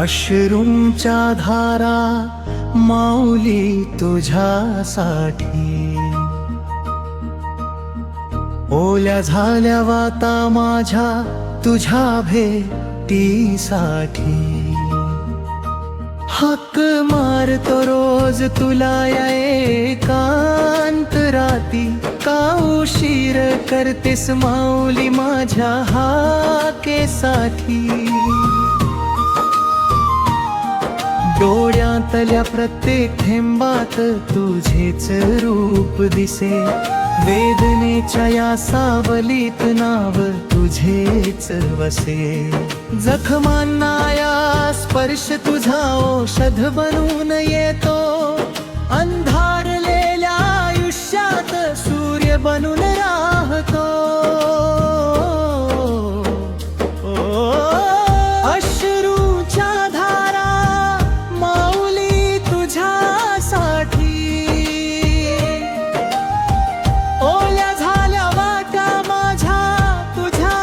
अश्रूंच्या धारा माऊली तुझ्यासाठी, ओल्या झाल्या वाता माझ्या तुझ्या भेटीसाठी। हक्क मारतो रोज तुला या एकांत राती, का उशीर करतेस माऊली माझ्या हाकेसाठी। डोळ्यातल्या प्रत्येक थेंबात तुझेच रूप दिसे, वेदनेच्या या सावलीत नाव तुझेच वसे। जखमांना या स्पर्श तुझा औषध बनून येतो, अंधारलेल्या आयुष्यात सूर्य बनून राहतो। अश्रूच्या धारा माऊली तुझ्यासाठी, ओल्या झाल्या वाटा माझ्या तुझ्या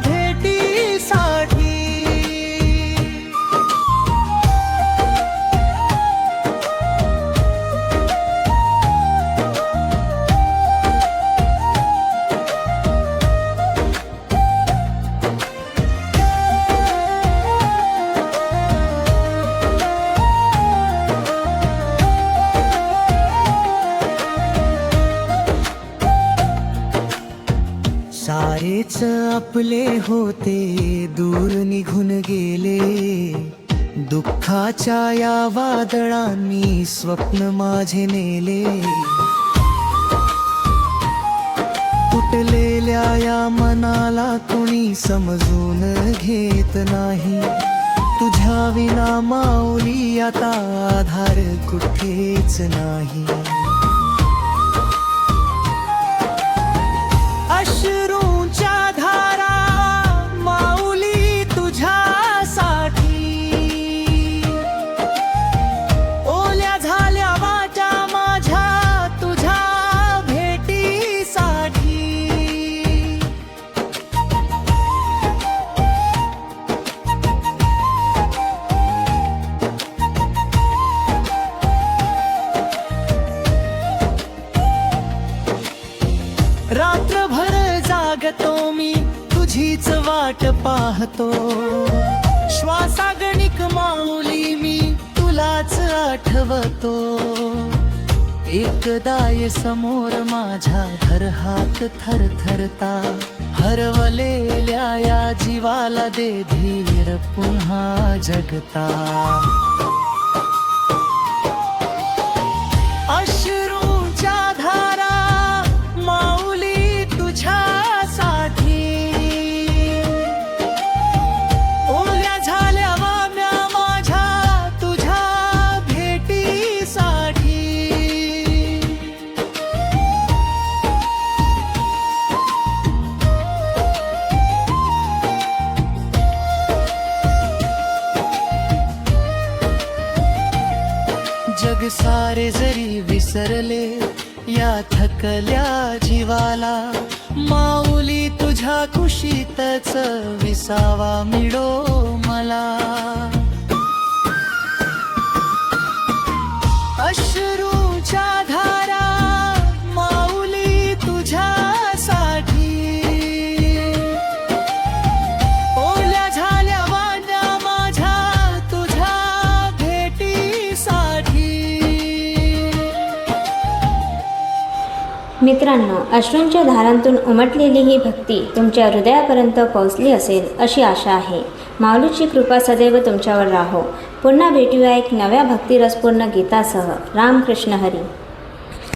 भेटीसाठी। सारेच आपले होते दूर निघून गेले, दुःखाच्या या वादळांनी स्वप्न माझे नेले। तुटलेल्या या मनाला कोणी समजून घेत नाही, तुझ्या विना माऊली आता आधार कुठेच नाही। अश्रूंच्या धारा माऊली तुझ्यासाठी, ओल्या झाल्या वाटा माझ्या तुझ्या भेटीसाठी। रात्रभर जागतो मी तुझीच वाट पाहतो, श्वासागणिक माऊली मी तुलाच आठवतो। एकदाय समोर माझ्या धर हात थरथरता, हरवलेल्या या जीवाला दे धीर पुन्हा जगता। अश्रूंच्या धारा माऊली तुझ्यासाठी, ओल्या झाल्या वाम्या माझ्या तुझ्या भेटीसाठी। जग सारे जरी विसरले या थकल्या जीवाला, माऊली तुझ्या कुशीतच विसावा मिळो मला। अश्रूच्या धारा माऊली तुझ्यासाठी, ओल्या झाल्या वाट्या माझ्या तुझ्या भेटीसाठी। मित्रांनो, अश्रूंच्या धारांतून उमटलेली ही भक्ती तुमच्या हृदयापर्यंत पोहोचली असेल अशी आशा आहे। माऊलीची कृपा सदैव तुमच्यावर राहो। पुन्हा भेटूया एक नव्या भक्तिरसपूर्ण गीतासह। रामकृष्ण हरी।